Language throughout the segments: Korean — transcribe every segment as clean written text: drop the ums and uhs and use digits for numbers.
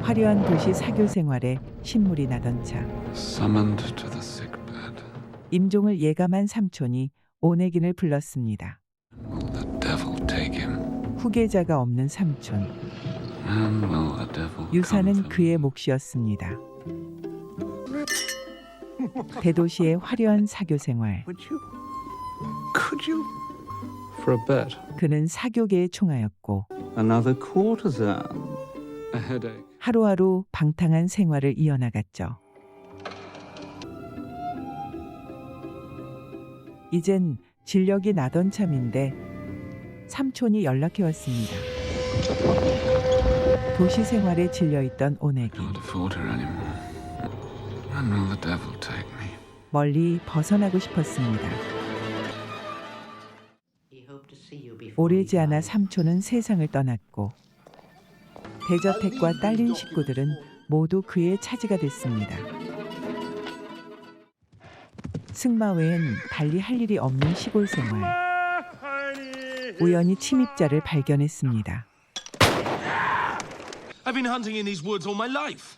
화려한 도시 사교 생활에 신물이 나던 차. Summoned to the sick bed. 임종을 예감한 삼촌이 오네긴을 불렀습니다. Will the devil take him? 후계자가 없는 삼촌. And will the devil 유산은 come for 그의 me? 몫이었습니다. 대도시의 화려한 사교 생활. Could you? For a bet. 그는 사교계의 총하였고 Another courtesan. A headache. 하루하루 방탕한 생활을 이어나갔죠. 이젠 진력이 나던 참인데 삼촌이 연락해왔습니다. 도시 생활에 질려있던 오네긴. Can't afford her anymore. When will the devil take me? 멀리 벗어나고 싶었습니다. 오래지 않아 삼촌은 세상을 떠났고 대저택과 딸린 식구들은 모두 그의 차지가 됐습니다. 승마 외엔 달리 할 일이 없는 시골 생활. 우연히 침입자를 발견했습니다. I've been hunting in these woods all my life.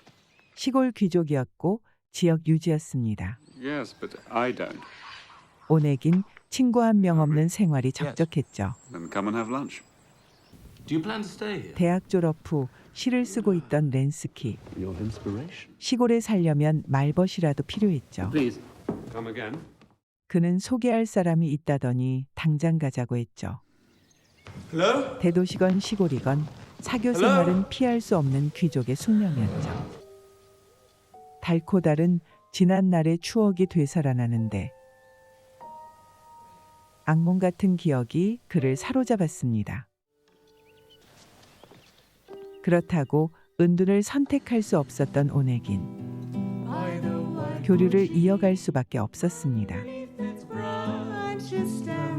시골 귀족이었고 지역 유지였습니다. Yes, but I don't. 오네긴 친구 한 명 없는 생활이 적적했죠. Then come and have lunch. Do you plan to stay here? 대학 졸업 후 시를 쓰고 있던 렌스키. Your inspiration. 시골에 살려면 말벗이라도 필요했죠. Please. Come again. 그는 소개할 사람이 있다더니 당장 가자고 했죠. Hello? 대도시건 시골이건 사교 생활은 피할 수 없는 귀족의 숙명이었죠. 달고 달은 지난 날의 추억이 되살아나는데 악몽 같은 기억이 그를 사로잡았습니다. 그렇다고 은둔을 선택할 수 없었던 오네긴. 교류를 이어갈 수밖에 없었습니다.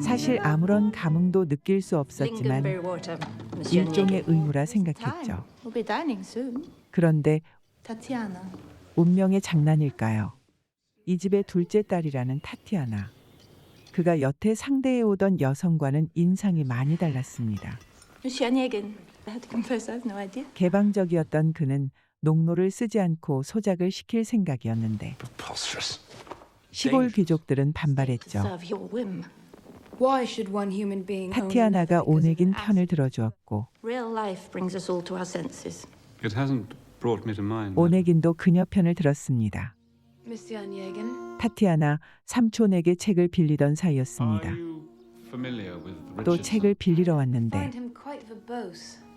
사실 아무런 감흥도 느낄 수 없었지만 일종의 의무라 생각했죠. 그런데 운명의 장난일까요? 이 집의 둘째 딸이라는 타티아나. 그가 여태 상대해오던 여성과는 인상이 많이 달랐습니다. 개방적이었던 그는 농로를 쓰지 않고 소작을 시킬 생각이었는데 Preposterous. 시골 귀족들은 반발했죠. 타티아나가 오네긴 편을 들어주었고 It hasn't brought me to mind. 오네긴도 그녀 편을 들었습니다. 타티아나 삼촌에게 책을 빌리던 사이였습니다. Are you familiar with 또 Richardson? 책을 빌리러 왔는데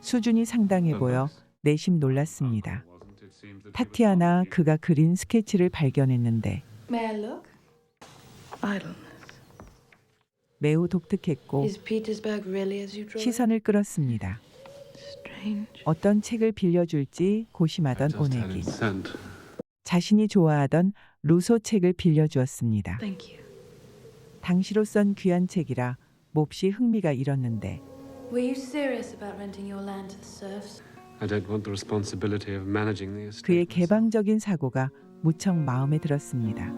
수준이 상당해 보여 내심 놀랐습니다. Wasn't it seems that 타티아나 그가 그린 스케치를 발견했는데 매우 독특했고 시선을 끌었습니다. 어떤 책을 빌려줄지 고심하던 just had 오네긴. it sent. 자신이 좋아하던 루소 책을 빌려주었습니다. 당시로 쓴 귀한 책이라 몹시 흥미가 일었는데 Were you serious about renting your land to the serfs? I don't want the responsibility of managing the estate. 그의 개방적인 사고가 무척 마음에 들었습니다.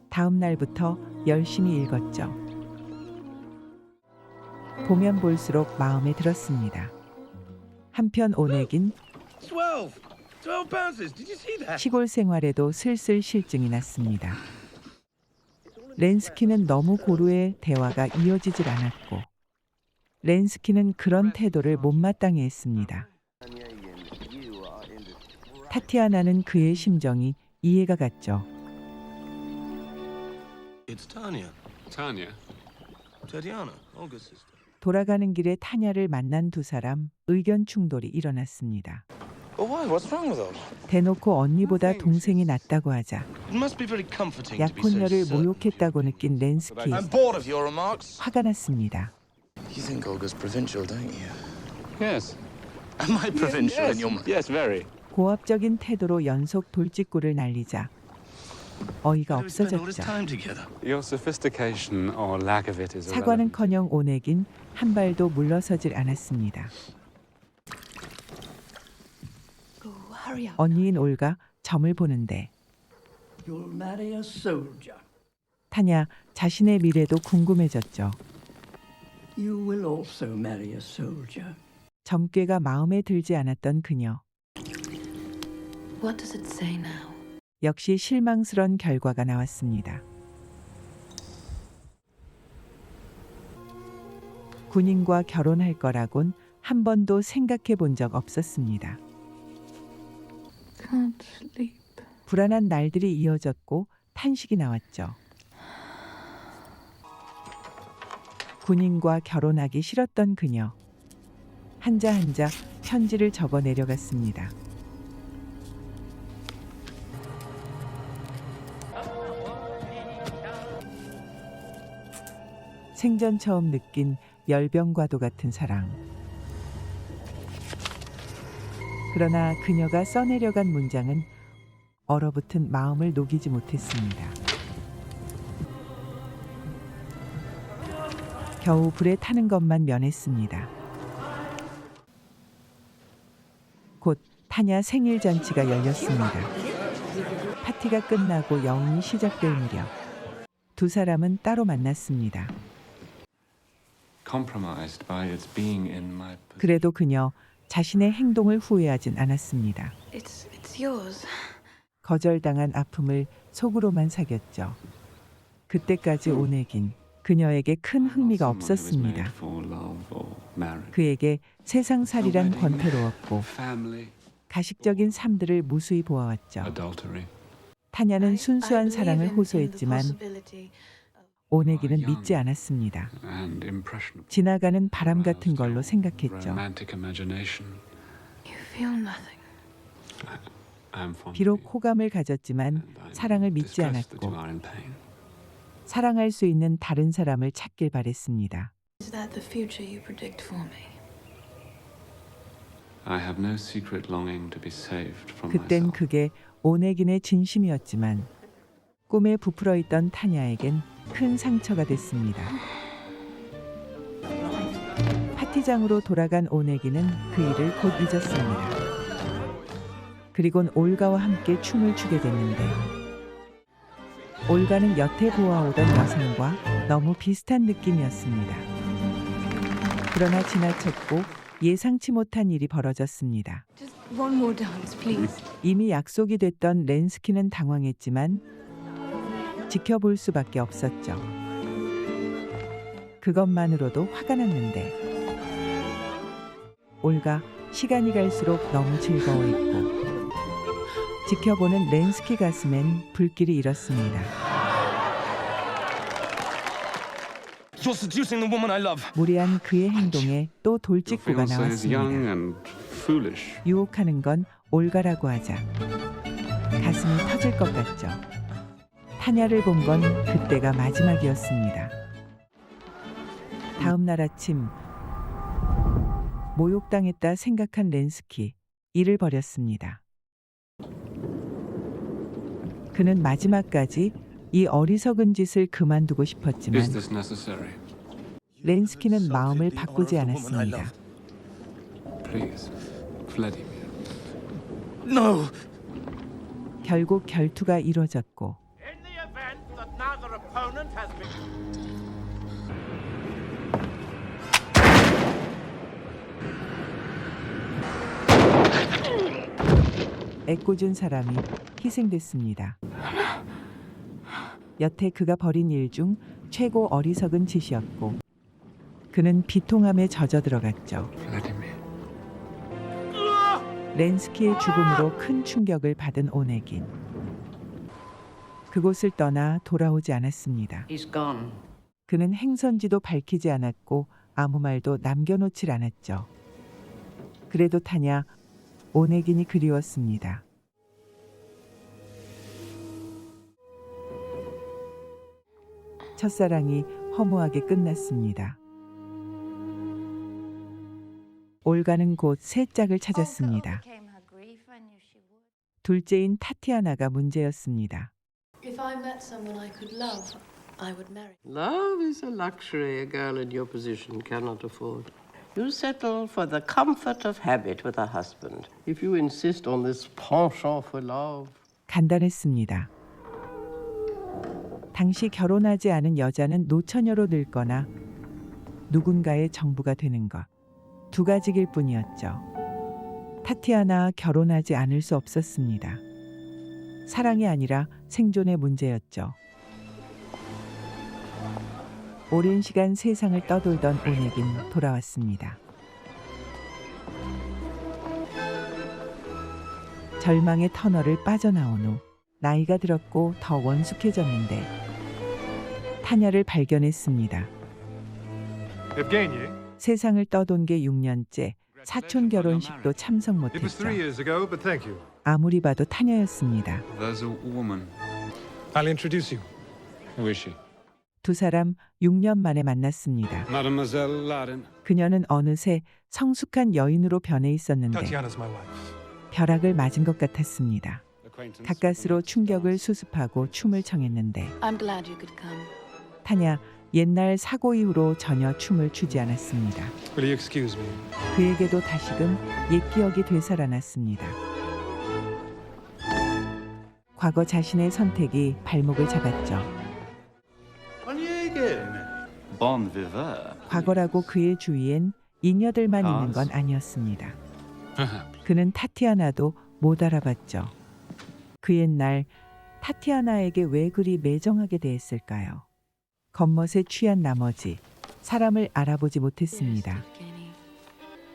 다음 날부터 열심히 읽었죠. 보면 볼수록 마음에 들었습니다. 한편 오네긴 12 bounces. Did you see that? 시골 생활에도 슬슬 실증이 났습니다. 렌스키는 너무 고루해 대화가 이어지질 않았고 렌스키는 그런 태도를 못마땅해 했습니다. 타티아나는 그의 심정이 이해가 갔죠. It's Tanya. Tanya. Tatiana, Olga's sister. 돌아가는 길에 타냐를 만난 두 사람 의견 충돌이 일어났습니다. Oh, why? What's wrong with Olga? 대놓고 언니보다 동생이 낫다고 하자 It must be very comforting to be so 약혼녀를 certain. 모욕했다고 느낀 렌스키. I'm bored of your remarks. 화가 났습니다. You think Olga's provincial, don't you? Yes. Am I provincial in your mind? Yes, very. 고압적인 태도로 연속 돌직구를 날리자 어이가 We spent all this 없어졌죠. time together. Your sophistication or lack of it is irrelevant. 사과는커녕 오네긴 한 발도 물러서질 않았습니다. 언니인 올가 점을 보는데 You'll marry a soldier. 타냐 자신의 미래도 궁금해졌죠. You will also marry a soldier. 점괘가 마음에 들지 않았던 그녀. What does it say now? 역시 실망스런 결과가 나왔습니다. 군인과 결혼할 거라곤 한 번도 생각해 본 적 없었습니다. Can't sleep. 불안한 날들이 이어졌고 탄식이 나왔죠. 군인과 결혼하기 싫었던 그녀. 한자 한자 편지를 적어 내려갔습니다. 생전 처음 느낀 열병과도 같은 사랑. 그러나 그녀가 써내려간 문장은 얼어붙은 마음을 녹이지 못했습니다. 겨우 불에 타는 것만 면했습니다. 곧 타냐 생일 잔치가 열렸습니다. 파티가 끝나고 여운이 시작될 무렵 두 사람은 따로 만났습니다. Compromised by its being in my possession. 그래도 그녀 자신의 행동을 후회하진 않았습니다. It's yours. 거절당한 아픔을 속으로만 사겼죠. 그때까지 오네긴 그녀에게 큰 흥미가 Someone who was made 없었습니다. for love or marriage. 그에게 세상살이란 권태로웠고 Family, 가식적인 삶들을 무수히 보아왔죠. adultery. 타냐는 순수한 사랑을 호소했지만 오네기는 young. 믿지 않았습니다. And impressionable. 지나가는 바람 같은 걸로 Aroused 생각했죠. romantic imagination. You feel nothing. I am fond of 비록 you, 호감을 가졌지만 and I'm 사랑을 믿지 distressed that 않았고 you are in pain. 사랑할 수 있는 다른 사람을 찾길 바랬습니다. Is that the future you predict for me? I have no secret longing to be saved from 그땐 myself. 그게 오네긴의 진심이었지만 꿈에 부풀어 있던 타냐에겐 큰 상처가 됐습니다. 파티장으로 돌아간 오네기는 그 일을 곧 잊었습니다. 그리곤 올가와 함께 춤을 추게 됐는데 올가는 여태 보아오던 여성과 너무 비슷한 느낌이었습니다. 그러나 지나쳤고 예상치 못한 일이 벌어졌습니다. Just one more dance, please. 이미 약속이 됐던 렌스키는 당황했지만 지켜볼 수밖에 없었죠. 그것만으로도 화가 났는데 올가 시간이 갈수록 너무 즐거워했고 지켜보는 렌스키 가슴엔 불길이 일었습니다. You're seducing the woman I love. 무례한 그의 행동에 또 Your 돌직구가 fiancé is young 나왔습니다. and foolish. 유혹하는 건 올가라고 하자 가슴이 터질 것 같죠. 타냐를 본 건 그때가 마지막이었습니다. 다음 날 아침 모욕당했다 생각한 렌스키 일을 벌였습니다. 그는 마지막까지 이 어리석은 짓을 그만두고 싶었지만 Is this necessary? 렌스키는 마음을 바꾸지 않았습니다. Please, Vladimir. No! 결국 결투가 이루어졌고 In the event that neither opponent has been... 애꿎은 사람이 희생됐습니다. 여태 그가 벌인 일 중 최고 어리석은 짓이었고 그는 비통함에 젖어 들어갔죠. Vladimir. 렌스키의 죽음으로 큰 충격을 받은 오네긴. 그곳을 떠나 돌아오지 않았습니다. He's gone. 그는 행선지도 밝히지 않았고 아무 말도 남겨놓질 않았죠. 그래도 타냐 오네긴이 그리웠습니다. 첫사랑이 허무하게 끝났습니다. 올가는 곧 새 짝을 찾았습니다. 둘째인 타티아나가 문제였습니다. If I met someone I could love, I would marry. Love is a luxury a girl in your position cannot afford. You settle for the comfort of habit with a husband. If you insist on this penchant for love. 간단했습니다. 당시 결혼하지 않은 여자는 노처녀로 늙거나 누군가의 정부가 되는 것. 두 가지일 뿐이었죠. 타티아나 결혼하지 않을 수 없었습니다. 사랑이 아니라 생존의 문제였죠. 오랜 시간 세상을 떠돌던 오네긴 돌아왔습니다. 절망의 터널을 빠져나온 후 나이가 들었고 더 원숙해졌는데 타냐를 발견했습니다. Evgeny, 세상을 떠돈 게 6년째, 사촌 결혼식도 참석 it was 못했죠. 3 years ago, but thank you. 아무리 봐도 타냐였습니다. There's a woman. I'll introduce you. Who is she? 두 사람 6년 만에 만났습니다. Mademoiselle Ladin. 그녀는 어느새 성숙한 여인으로 변해 있었는데 Tatiana's my wife. 벼락을 맞은 것 같았습니다. Acquaintance. 가까스로 충격을 수습하고 춤을 청했는데 I'm glad you could come. 타냐 옛날 사고 이후로 전혀 춤을 추지 않았습니다. Will you excuse me? 그에게도 다시금 옛 기억이 되살아났습니다. 과거 자신의 선택이 발목을 잡았죠. Bon vivant. 과거라고 그의 주위엔 이녀들만 있는 건 아니었습니다. 그는 타티아나도 못 알아봤죠. 그 옛날 타티아나에게 왜 그리 매정하게 대했을까요? 겉멋에 취한 나머지 사람을 알아보지 못했습니다. Dearest Evgeny.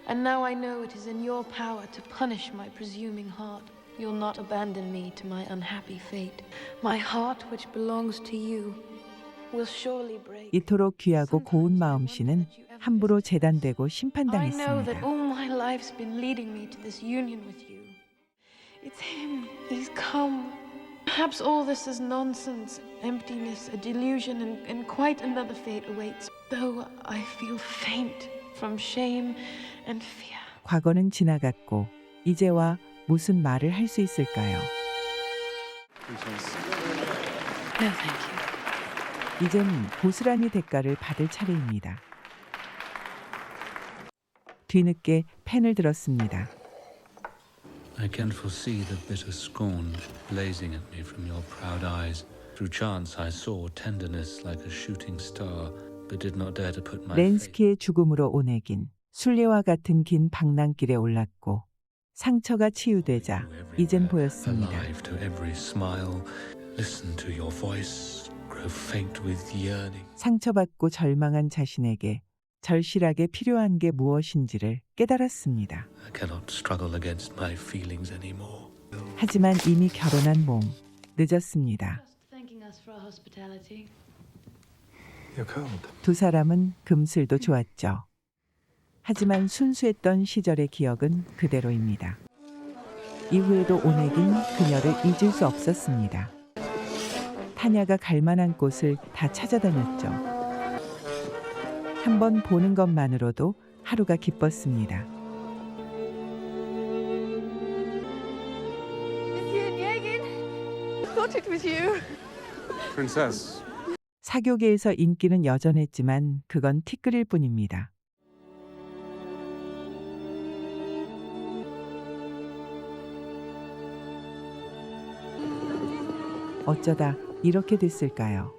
And now I know it is in your power to punish my presuming heart. You'll not abandon me to my unhappy fate. My heart, which belongs to you, will surely break. 이토록 귀하고 고운 마음씨는 함부로 재단되고 I know 심판당했습니다. that all my life's been leading me to this union with you. It's him. He's come. Perhaps all this is nonsense, emptiness, a delusion, and quite another fate awaits. Though I feel faint from shame and fear. 과거는 지나갔고 이제와 무슨 말을 할 수 있을까요? No, thank you. 이젠 고스란히 대가를 받을 차례입니다. 뒤늦게 펜을 들었습니다. I can foresee the bitter scorn blazing at me from your proud eyes. Through chance I saw tenderness like a shooting star, but did not dare to put my faith. 렌스키의 죽음으로 오내긴 순례와 같은 긴 방랑길에 올랐고 상처가 치유되자 이젠 보였습니다. Alive to every smile, listen to your voice, grow faint with yearning. 상처받고 절망한 자신에게 절실하게 필요한 게 무엇인지를 깨달았습니다. I cannot struggle against my feelings anymore. 하지만 이미 결혼한 몸, 늦었습니다. Just thanking us for our hospitality. You're cold. 두 사람은 금슬도 좋았죠. 하지만 순수했던 시절의 기억은 그대로입니다. 이후에도 오네긴 그녀를 잊을 수 없었습니다. 타냐가 갈 만한 곳을 다 찾아다녔죠. 한번 보는 것만으로도 하루가 기뻤습니다. Princess. 사교계에서 인기는 여전했지만 그건 티끌일 뿐입니다. 어쩌다 이렇게 됐을까요?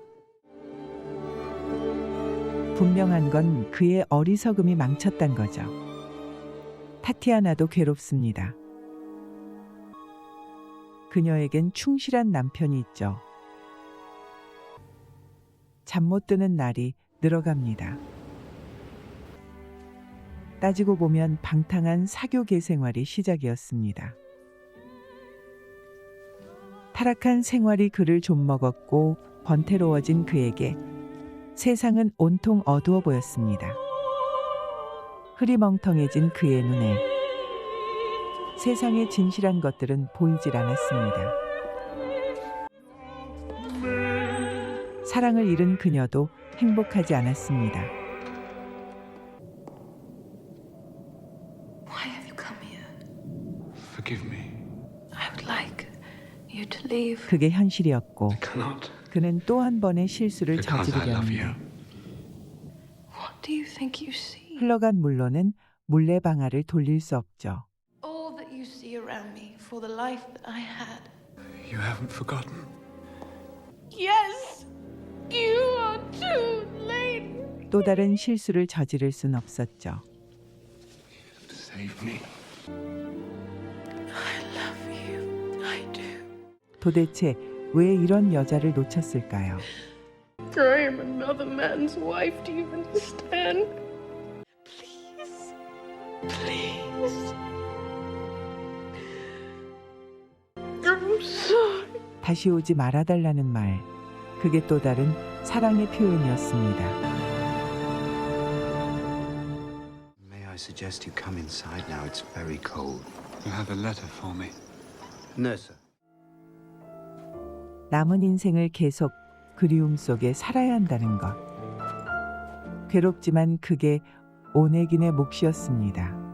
분명한 건 그의 어리석음이 망쳤단 거죠. 타티아나도 괴롭습니다. 그녀에겐 충실한 남편이 있죠. 잠 못 드는 날이 늘어갑니다. 따지고 보면 방탕한 사교계 생활이 시작이었습니다. 타락한 생활이 그를 좀먹었고 번태로워진 그에게 세상은 온통 어두워 보였습니다. 흐리멍텅해진 그의 눈에 세상의 진실한 것들은 보이질 않았습니다. 사랑을 잃은 그녀도 행복하지 않았습니다. Why have you come here? Forgive me. I would like you to leave. 그게 현실이었고 Cannot. 그는 또 한 번의 실수를 Because I 저지르려 love you. 합니다. What do you think you see? 흘러간 물로는 물레방아를 돌릴 수 없죠. All that you see around me for the life that I had. You haven't forgotten. Yes! You are too late! 또 다른 실수를 저지를 순 없었죠. Save me. 도대체 왜 이런 여자를 놓쳤을까요? I am another man's wife. Do you understand? Please. Please. I'm sorry. 다시 오지 말아달라는 말. 그게 또 다른 사랑의 표현이었습니다. May I suggest you come inside now? It's very cold. You have a letter for me? No, sir. 남은 인생을 계속 그리움 속에 살아야 한다는 것. 괴롭지만 그게 오네긴의 몫이었습니다.